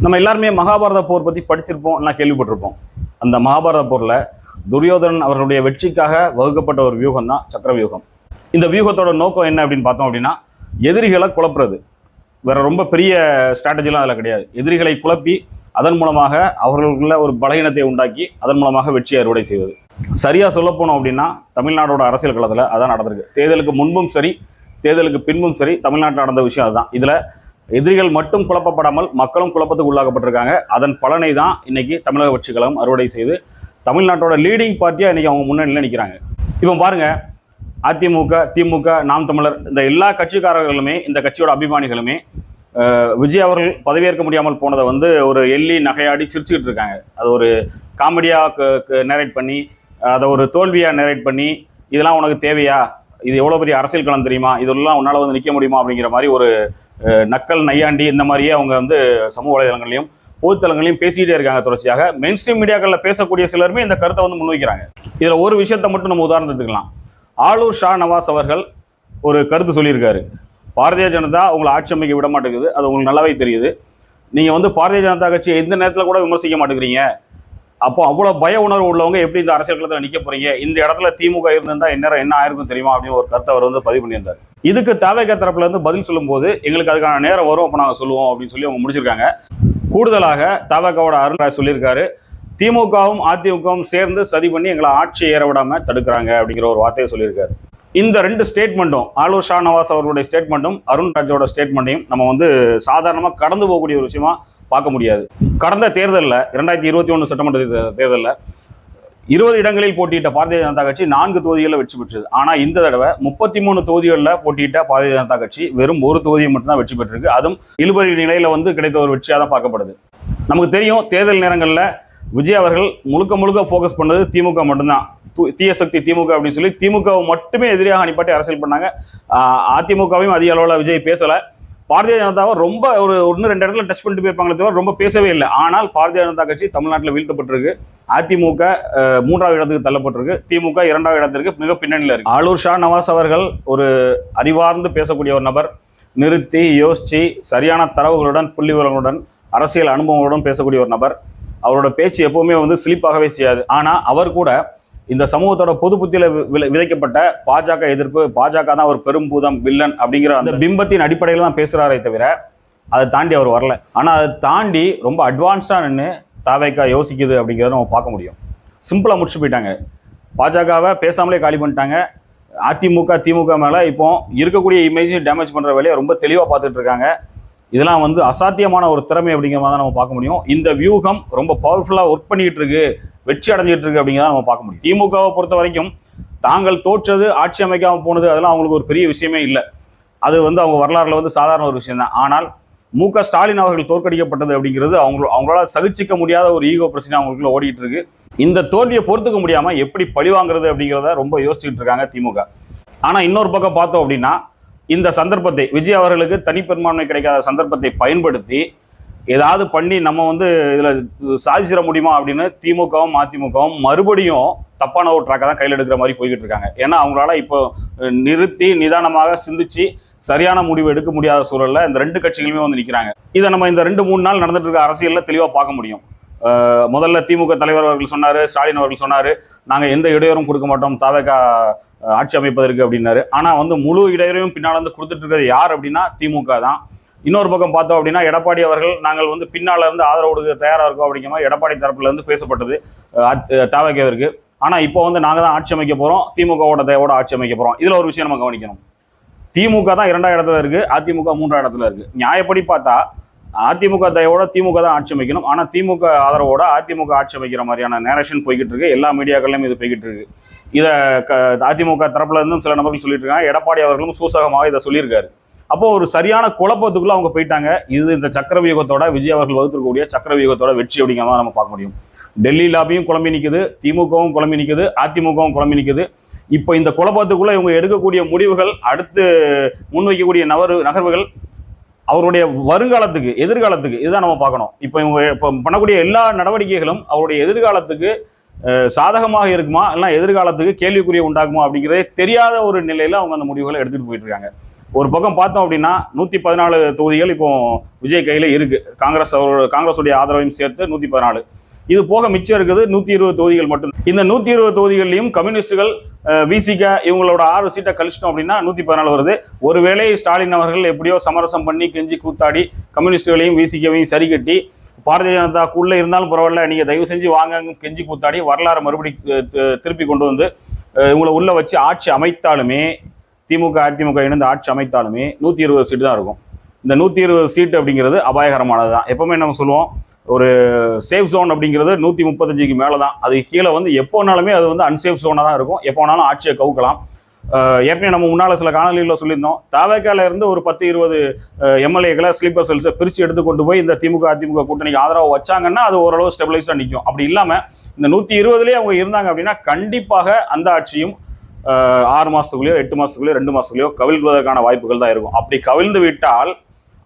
நம்ம எல்லாருமே மகாபாரத போர் பற்றி படிச்சிருப்போம், எல்லாம் கேள்விப்பட்டிருப்போம். அந்த மகாபாரத போரில் துரியோதனன் அவர்களுடைய வெற்றிக்காக வகுக்கப்பட்ட ஒரு வியூகம் தான் சக்கர வியூகம். இந்த வியூகத்தோட நோக்கம் என்ன அப்படின்னு பார்த்தோம் அப்படின்னா, எதிரிகளை குழப்புறது. வேற ரொம்ப பெரிய ஸ்ட்ராட்டஜிலாம் அதில் கிடையாது. எதிரிகளை குழப்பி அதன் மூலமாக அவர்களுக்குள்ள ஒரு பலகீனத்தை உண்டாக்கி அதன் மூலமாக வெற்றியை அறுவடை செய்வது. சரியாக சொல்லப்போனோம் அப்படின்னா, தமிழ்நாடோட அரசியல் களத்தில் அதான் நடந்திருக்கு. தேர்தலுக்கு முன்பும் சரி, தேர்தலுக்கு பின்பும் சரி, தமிழ்நாட்டில் நடந்த விஷயம் அதுதான். இதில் எதிரிகள் மட்டும் குழப்பப்படாமல் மக்களும் குழப்பத்துக்கு உள்ளாக்கப்பட்டிருக்காங்க. அதன் பலனை தான் இன்னைக்கு தமிழக வெற்றி கழகம் அறுவடை செய்து தமிழ்நாட்டோட லீடிங் பார்ட்டியாக இன்னைக்கு அவங்க முன்னணியில் நிற்கிறாங்க. இப்போ பாருங்க, அதிமுக, திமுக, நாம் தமிழர், இந்த எல்லா கட்சிக்காரர்களுமே, இந்த கட்சியோட அபிமானிகளுமே விஜய் அவர்கள் பதவியேற்க முடியாமல் போனதை வந்து ஒரு எள்ளி நகையாடி சிரிச்சுக்கிட்டு இருக்காங்க. அது ஒரு காமெடியாக நேரேட் பண்ணி, அதை ஒரு தோல்வியாக நேரேட் பண்ணி, இதெல்லாம் உனக்கு தேவையா, இது எவ்வளோ பெரிய அரசியல் களம் தெரியுமா, இதெல்லாம் உன்னால் வந்து நிற்க முடியுமா அப்படிங்கிற மாதிரி ஒரு நக்கல் நையாண்டி இந்த மாதிரியே அவங்க வந்து சமூக வலைதளங்களையும் பொதுத்தளங்களையும் பேசிக்கிட்டே இருக்காங்க. தொடர்ச்சியாக மெயின் ஸ்ட்ரீம் மீடியாக்களில் பேசக்கூடிய சிலருமே இந்த கருத்தை வந்து முன்வைக்கிறாங்க. இதில் ஒரு விஷயத்தை மட்டும் நம்ம உதாரணத்துக்கலாம். ஆளூர் ஷா நவாஸ் அவர்கள் ஒரு கருத்து சொல்லியிருக்காரு. பாரதிய ஜனதா உங்களை ஆட்சி அமைக்க விட மாட்டேங்குது, அது உங்களுக்கு நல்லாவே தெரியுது. நீங்கள் வந்து பாரதிய ஜனதா கட்சியை எந்த நேரத்தில் கூட விமர்சிக்க மாட்டேங்கிறீங்க. அப்போ அவ்வளோ பய உணர்வு உள்ளவங்க எப்படி இந்த அரசியல் களத்தில் நிற்க போறீங்க? இந்த இடத்துல திமுக இருந்திருந்தா என்ன ஆயிருக்கும் தெரியுமா அப்படின்னு ஒரு கருத்தை அவர் வந்து பதிவு பண்ணியிருந்தார். இதுக்கு தவேக தரப்புல இருந்து பதில் சொல்லும்போது எங்களுக்கு அதுக்கான நேரம் வரும், அப்போ நாங்கள் சொல்லுவோம் அப்படின்னு சொல்லி அவங்க முடிச்சிருக்காங்க. கூடுதலாக தவேகாவோட அருண் சொல்லியிருக்காரு, திமுகவும் அதிமுகவும் சேர்ந்து சதி பண்ணி எங்களை ஆட்சி ஏற விடாம தடுக்கிறாங்க அப்படிங்கிற ஒரு வார்த்தையை சொல்லியிருக்காரு. இந்த ரெண்டு ஸ்டேட்மெண்ட்டும், ஆளூர் ஷா நவாஸ் அவர்களுடைய ஸ்டேட்மெண்ட்டும் அருண் ராஜோட ஸ்டேட்மெண்ட்டையும் நம்ம வந்து சாதாரணமாக கடந்து போகக்கூடிய ஒரு விஷயமா பார்க்க முடியாது. கடந்த தேர்தலில் 2021 சட்டமன்ற தேர்தலில் 20 இடங்களில் போட்டியிட்ட பாரதிய ஜனதா கட்சி 4 தொகுதிகளில் வெற்றி பெற்றது. ஆனால் இந்த தடவை 33 தொகுதிகளில் போட்டியிட்ட பாரதிய ஜனதா கட்சி வெறும் ஒரு தொகுதியை மட்டும்தான் வெற்றி பெற்றிருக்கு. அதுவும் இழுபறி நிலையில் வந்து கிடைத்த ஒரு வெற்றியாக தான் பார்க்கப்படுது. நமக்கு தெரியும், தேர்தல் நேரங்களில் விஜய் அவர்கள் முழுக்க ஃபோக்கஸ் பண்ணது திமுக மட்டும்தான். தீய சக்தி திமுக அப்படின்னு சொல்லி திமுகவை மட்டுமே எதிரியாக அனுப்பாட்டி அரசியல் பண்ணாங்க. அதிமுகவையும் அதிக அளவில் விஜய் பேசலை. பாரதிய ஜனதாவை ரொம்ப ஒரு 1-2 இடத்துல டச் பண்ணிட்டு போயிருப்பாங்களே தவிர ரொம்ப பேசவே இல்லை. ஆனால் பாரதிய ஜனதா கட்சி தமிழ்நாட்டில் வீழ்த்தப்பட்டிருக்கு. அதிமுக 3வது இடத்துக்கு தள்ளப்பட்டிருக்கு. திமுக 2வது இடத்திற்கு மிக பின்னணியில் இருக்கு. ஆளூர் ஷா நவாஸ் அவர்கள் ஒரு அறிவார்ந்து பேசக்கூடிய ஒரு நபர். நிறுத்தி யோசிச்சு சரியான தரவுகளுடன், புள்ளிவிவரங்களுடன், அரசியல் அனுபவங்களுடன் பேசக்கூடிய ஒரு நபர். அவரோட பேச்சு எப்பவுமே வந்து ஸ்லிப்பாகவே செய்யாது. ஆனால் அவர் கூட இந்த சமூகத்தோட பொது புத்தியில விதைக்கப்பட்ட பாஜக எதிர்ப்பு, பாஜக தான் ஒரு பெரும் பூதம், வில்லன் அப்படிங்கிற அந்த பிம்பத்தின் அடிப்படையில் தான் பேசுறாரே தவிர அதை தாண்டி அவர் வரல. ஆனால் அதை தாண்டி ரொம்ப அட்வான்ஸ்டா நின்று தாவேகா யோசிக்குது அப்படிங்கிறத நம்ம பார்க்க முடியும். சிம்பிளா முடிச்சு போயிட்டாங்க. பாஜகவை பேசாமலே காலி பண்ணிட்டாங்க. அதிமுக, திமுக மேல இப்போ இருக்கக்கூடிய இமேஜ் டேமேஜ் பண்ற வேலையை ரொம்ப தெளிவாக பார்த்துட்டு இருக்காங்க. இதெல்லாம் வந்து அசாத்தியமான ஒரு திறமை அப்படிங்கிற மாதிரி தான் நம்ம பார்க்க முடியும். இந்த வியூகம் ரொம்ப பவர்ஃபுல்லாக ஒர்க் பண்ணிட்டு இருக்கு, வெற்றி அடைஞ்சிட்டு இருக்கு அப்படிங்கிறத நம்ம பார்க்க முடியும். திமுகவை பொறுத்த வரைக்கும் தாங்கள் தோற்றது, ஆட்சி அமைக்காமல் போனது, அதெல்லாம் அவங்களுக்கு ஒரு பெரிய விஷயமே இல்லை. அது வந்து அவங்க வரலாறுல வந்து சாதாரண ஒரு விஷயம் தான். ஆனால் மு.க. ஸ்டாலின் அவர்கள் தோற்கடிக்கப்பட்டது அப்படிங்கிறது அவங்களால சகிச்சிக்க முடியாத ஒரு ஈகோ பிரச்சனை அவங்களுக்குள்ள ஓடிட்டு இருக்கு. இந்த தோல்வியை பொறுத்துக்க முடியாம எப்படி பழிவாங்கிறது அப்படிங்கிறத ரொம்ப யோசிச்சுட்டு இருக்காங்க திமுக. ஆனா இன்னொரு பக்கம் பார்த்தோம் அப்படின்னா, இந்த சந்தர்ப்பத்தை, விஜய் அவர்களுக்கு தனிப்பெரும்பான்மை கிடைக்காத சந்தர்ப்பத்தை பயன்படுத்தி ஏதாவது பண்ணி நம்ம வந்து இதில் சாதிச்சிட முடியுமா அப்படின்னு திமுகவும் அதிமுகவும் மறுபடியும் தப்பான ஒரு ட்ராக்கை தான் கையில் எடுக்கிற மாதிரி போய்கிட்டு இருக்காங்க. ஏன்னா அவங்களால இப்போ நிறுத்தி நிதானமாக சிந்திச்சு சரியான முடிவு எடுக்க முடியாத சூழலில் இந்த 2 கட்சிகளுமே வந்து நிற்கிறாங்க. இதை நம்ம இந்த 2-3 நாள் நடந்துட்டு இருக்க அரசியலில் தெளிவாக பார்க்க முடியும். முதல்ல திமுக தலைவர் அவர்கள் சொன்னார், ஸ்டாலின் அவர்கள் சொன்னார், நாங்கள் எந்த இடையூறும் கொடுக்க மாட்டோம் தாவேகா ஆட்சி அமைப்பதற்கு அப்படின்னாரு. ஆனால் வந்து முழு இடையூறையும் பின்னால் வந்து கொடுத்துட்டு இருக்கிறது யார் அப்படின்னா திமுக தான். இன்னொரு பக்கம் பார்த்தோம் அப்படின்னா, எடப்பாடி அவர்கள் நாங்கள் வந்து பின்னால் இருந்து ஆதரவு கொடுக்க தயாராக இருக்கோம் அப்படிங்கிற மாதிரி எடப்பாடி தரப்புல இருந்து பேசப்பட்டது தாவேகாவிற்கு. ஆனால் இப்போ வந்து நாங்கள் தான் ஆட்சி அமைக்க போகிறோம், திமுகவோட தயவோட ஆட்சி அமைக்க போகிறோம். இதில் ஒரு விஷயம் நம்ம கவனிக்கணும். திமுக தான் 2வது இடத்துல இருக்கு, அதிமுக 3வது இடத்துல இருக்கு. நியாயப்படி பார்த்தா அதிமுக தயவோட திமுக தான் ஆட்சி அமைக்கணும். ஆனால் திமுக ஆதரவோட அதிமுக ஆட்சி அமைக்கிற மாதிரியான நேரேஷன் போய்கிட்டு இருக்கு. எல்லா மீடியாக்கள்லையும் இது போய்கிட்டு இருக்கு. இதை அதிமுக தரப்புல இருந்தும் சில நபர்கள் சொல்லிட்டு இருக்காங்க. எடப்பாடி அவர்களும் சூசகமாக இதை சொல்லியிருக்காரு. அப்போ ஒரு சரியான குழப்பத்துக்குள்ள அவங்க போயிட்டாங்க. இது இந்த சக்கர வியூகத்தோட, விஜய் அவர்கள் வகுத்திருக்கக்கூடிய சக்கர வியூகத்தோட வெற்றி அப்படிங்கிறத நம்ம பார்க்க முடியும். டெல்லி லாபியும் குழம்பி நிற்குது, திமுகவும் குழம்பி நிற்குது, அதிமுகவும் குழம்பி நிற்குது. இப்போ இந்த குழப்பத்துக்குள்ள இவங்க எடுக்கக்கூடிய முடிவுகள், அடுத்து முன்வைக்கக்கூடிய நகர்வுகள் அவருடைய வருங்காலத்துக்கு, எதிர்காலத்துக்கு, இதுதான் நம்ம பார்க்கணும். இப்போ இவங்க இப்போ பண்ணக்கூடிய எல்லா நடவடிக்கைகளும் அவருடைய எதிர்காலத்துக்கு சாதகமாக இருக்குமா, இல்லை எதிர்காலத்துக்கு கேள்விக்குரிய உண்டாகுமா அப்படிங்கிறதே தெரியாத ஒரு நிலையில அவங்க அந்த முடிவுகளை எடுத்துட்டு போயிட்டு இருக்காங்க. ஒரு பக்கம் பார்த்தோம் அப்படின்னா 114 தொகுதிகள் இப்போ விஜய் கையில் இருக்கு. காங்கிரஸுடைய ஆதரவையும் சேர்த்து 114. இது போக மிச்சம் இருக்குது 120 தொகுதிகள் மட்டும். இந்த 120 தொகுதிகள்லையும் கம்யூனிஸ்டுகள் விசிக இவங்களோட 6 சீட்டை கழிச்சிட்டோம் அப்படின்னா 114 வருது. ஒருவேளை ஸ்டாலின் அவர்கள் எப்படியோ சமரசம் பண்ணி கெஞ்சி கூத்தாடி கம்யூனிஸ்டுகளையும் விசிகவையும் சரி கட்டி பாரதிய ஜனதாக்குள்ளே இருந்தாலும் பரவாயில்ல, நீங்கள் தயவு செஞ்சு வாங்க கெஞ்சி கூத்தாடி வரலாறு மறுபடி திருப்பி கொண்டு வந்து இவங்களை உள்ள வச்சு ஆட்சி அமைத்தாலுமே, திமுக அதிமுக இணைந்து ஆட்சி அமைத்தாலுமே 120 சீட்டு தான் இருக்கும். இந்த 120 சீட்டு அப்படிங்கிறது அபாயகரமானது தான். எப்பவுமே நம்ம சொல்லுவோம், ஒரு சேஃப் ஜோன் அப்படிங்கிறது 135க்கு மேலே தான். அது கீழே வந்து எப்போனாலுமே அது வந்து அன்சேஃப் ஜோனாக தான் இருக்கும். எப்போனாலும் ஆட்சியை கவுக்கலாம். ஏற்கனவே நம்ம முன்னால் சில காணொலிகளில் சொல்லியிருந்தோம், தாவேக்கால இருந்து ஒரு 10-20 எம்எல்ஏக்களை ஸ்லீப்பர் செல்ஸை பிரித்து எடுத்து கொண்டு போய் இந்த திமுக அதிமுக கூட்டணிக்கு ஆதரவு வச்சாங்கன்னா அது ஓரளவு ஸ்டெபிலைஸாக நிற்கும். அப்படி இல்லாமல் இந்த 120லேயே அவங்க இருந்தாங்க அப்படின்னா கண்டிப்பாக அந்த ஆட்சியும் 6 மாதத்துக்குள்ளேயோ 8 மாதத்துக்குள்ளேயோ 2 மாதத்துக்குள்ளேயோ கவிழ்வதற்கான வாய்ப்புகள் தான் இருக்கும். அப்படி கவிழ்ந்து விட்டால்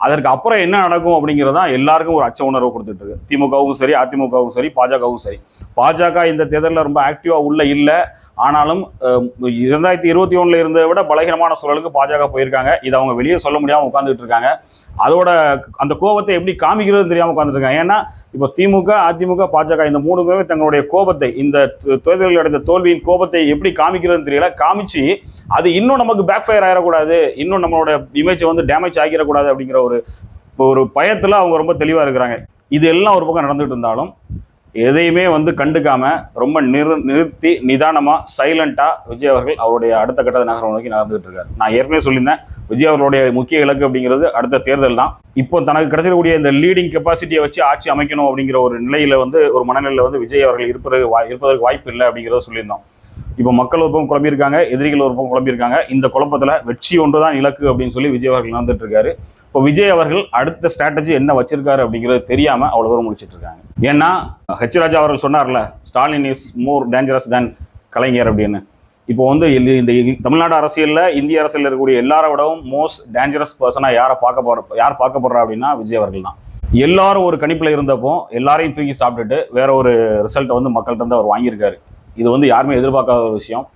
அதற்கு அப்புறம் என்ன நடக்கும் அப்படிங்கிறதா எல்லாருக்கும் ஒரு அச்ச உணர்வு கொடுத்துட்டு இருக்கு. திமுகவும் சரி, அதிமுகவும் சரி, பாஜகவும் சரி. பாஜக இந்த தேர்தலில் ரொம்ப ஆக்டிவாக உள்ள இல்லை. ஆனாலும் 2021 இருந்ததை விட பலகீனமான சூழலுக்கு பாஜக போயிருக்காங்க. இதை அவங்க வெளியே சொல்ல முடியாமல் உட்காந்துட்டு இருக்காங்க. அதோட அந்த கோபத்தை எப்படி காமிக்கிறது தெரியாமல் உட்காந்துட்டு இருக்காங்க. ஏன்னா இப்போ திமுக, அதிமுக, பாஜக இந்த 3 பேருமே தங்களுடைய கோபத்தை, இந்த தேர்தலில் அடைந்த தோல்வியின் கோபத்தை எப்படி காமிக்கிறதுன்னு தெரியல. காமிச்சு அது இன்னும் நமக்கு பேக் ஃபயர் ஆகிடக்கூடாது, இன்னும் நம்மளோட இமேஜை வந்து டேமேஜ் ஆகிடக்கூடாது அப்படிங்கிற ஒரு பயத்தில் அவங்க ரொம்ப தெளிவாக இருக்கிறாங்க. இது எல்லாம் ஒரு பக்கம் நடந்துகிட்டு இருந்தாலும் எதையுமே வந்து கண்டுக்காம ரொம்ப நிறுத்தி நிதானமாக சைலண்டாக விஜய் அவர்கள் அவருடைய அடுத்த கட்ட நகரம் நோக்கி நடந்துகிட்டு இருக்காரு. நான் ஏற்கனவே சொல்லியிருந்தேன், விஜய் அவர்களுடைய முக்கிய இலக்கு அப்படிங்கிறது அடுத்த தேர்தல் தான். இப்போ தனக்கு கிடைச்சிருக்கக்கூடிய இந்த லீடிங் கெப்பாசிட்டியை வச்சு ஆட்சி அமைக்கணும் அப்படிங்கிற ஒரு நிலையில் வந்து, ஒரு மனநிலையில் வந்து விஜய் அவர்கள் இருப்பதற்கு வாய்ப்பு இல்லை அப்படிங்கிறத சொல்லியிருந்தோம். இப்போ மக்கள் ஒரு பக்கம் குழம்பியிருக்காங்க, எதிரிகள் ஒரு பக்கம் குழம்பியிருக்காங்க. இந்த குழப்பத்தில் வெற்றி ஒன்று தான் இலக்கு அப்படின்னு சொல்லி விஜய் அவர்கள் நடந்துட்டு இருக்காரு. இப்போ விஜய் அவர்கள் அடுத்த ஸ்ட்ராட்டஜி என்ன வச்சிருக்காரு அப்படிங்கிறது தெரியாமல் அவ்வளோ தூரம் முடிச்சுட்டு இருக்காங்க. ஏன்னா ஹெச் ராஜா அவர்கள் சொன்னார்ல, Stalin is more dangerous than Kalaignar அப்படின்னு. இப்போ வந்து இந்த தமிழ்நாடு அரசியலில், இந்திய அரசியலில் இருக்கக்கூடிய எல்லாரை விடவும் மோஸ்ட் டேஞ்சரஸ் பர்சனாக யார் பார்க்கப்படுறா அப்படின்னா விஜய் அவர்கள் தான். எல்லாரும் ஒரு கணிப்பில் இருந்தப்போ எல்லாரையும் தூக்கி சாப்பிட்டுட்டு வேற ஒரு ரிசல்ட்டை வந்து மக்கள்கிட்ட வந்து அவர் வாங்கியிருக்காரு. இது வந்து யாருமே எதிர்பார்க்காத ஒரு விஷயம்.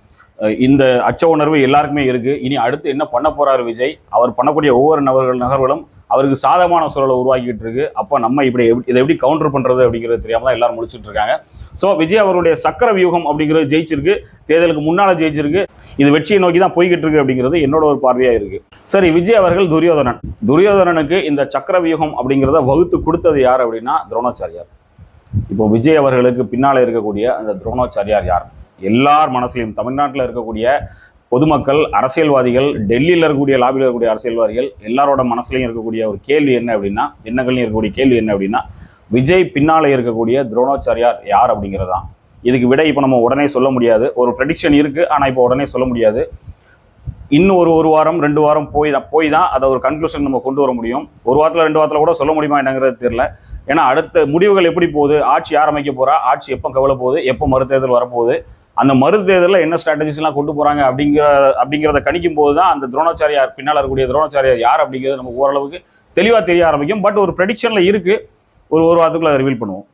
இந்த அச்ச உணர்வு எல்லாருக்குமே இருக்கு. இனி அடுத்து என்ன பண்ண போறாரு விஜய்? அவர் பண்ணக்கூடிய ஒவ்வொரு நகர்களும் அவருக்கு சாதகமான சூழலை உருவாக்கிட்டு இருக்கு. அப்போ நம்ம இதை எப்படி கவுண்டர் பண்றது அப்படிங்கிறது தெரியாம தான் எல்லாரும் முடிச்சுட்டு இருக்காங்க. ஸோ விஜய் அவருடைய சக்கர வியூகம் அப்படிங்கிறது ஜெயிச்சிருக்கு, தேர்தலுக்கு முன்னால ஜெயிச்சிருக்கு. இது வெற்றியை நோக்கி தான் போய்கிட்டு இருக்கு அப்படிங்கிறது என்னோட ஒரு பார்வையா இருக்கு. சரி, விஜய் அவர்கள் துரியோதனனுக்கு இந்த சக்கர வியூகம் அப்படிங்கிறத வகுத்து கொடுத்தது யார் அப்படின்னா துரோணாச்சாரியார். இப்போ விஜய் அவர்களுக்கு பின்னால இருக்கக்கூடிய அந்த துரோணாச்சாரியார் யார்? எல்லார் மனசுலையும், தமிழ்நாட்டில் இருக்கக்கூடிய பொதுமக்கள், அரசியல்வாதிகள், டெல்லியில் இருக்கக்கூடிய லாபியில் இருக்கக்கூடிய அரசியல்வாதிகள் எல்லாரோட மனசுலையும் இருக்கக்கூடிய ஒரு கேள்வி என்ன அப்படின்னா, எண்ணங்கள்லையும் இருக்கக்கூடிய கேள்வி என்ன அப்படின்னா, விஜய் பின்னாலே இருக்கக்கூடிய துரோணாச்சாரியார் யார் அப்படிங்கிறதான். இதுக்கு விட இப்போ நம்ம உடனே சொல்ல முடியாது. ஒரு ப்ரெடிக்ஷன் இருக்குது, ஆனால் இப்போ உடனே சொல்ல முடியாது. இன்னும் ஒரு வாரம் 2 வாரம் போய் தான் அதை ஒரு கன்க்ளூஷன் நம்ம கொண்டு வர முடியும். ஒரு வாரத்தில் 2 வாரத்தில் கூட சொல்ல முடியுமா என்னங்கிறது தெரியல. ஏன்னா அடுத்த முடிவுகள் எப்படி போகுது, ஆட்சி யார் அமைக்க போகிறா, ஆட்சி எப்போ கவலை போகுது, எப்போ மறுதேர்தல் வரப்போகுது, அந்த மறுதேர்தலில் என்ன ஸ்ட்ராட்டஜிஸ்லாம் கொண்டு போகிறாங்க அப்படிங்கிறத கணிக்கும் போது தான் அந்த துரோணாச்சாரியார், பின்னால் இருக்கக்கூடிய துரோணாச்சாரியார் யார் அப்படிங்கிறது நமக்கு ஓரளவுக்கு தெளிவாக தெரிய ஆரம்பிக்கும். பட் ஒரு ப்ரெடிக்ஷனில் இருக்குது. ஒரு வாரத்துக்குள்ள அதை ரிவீல் பண்ணுவோம்.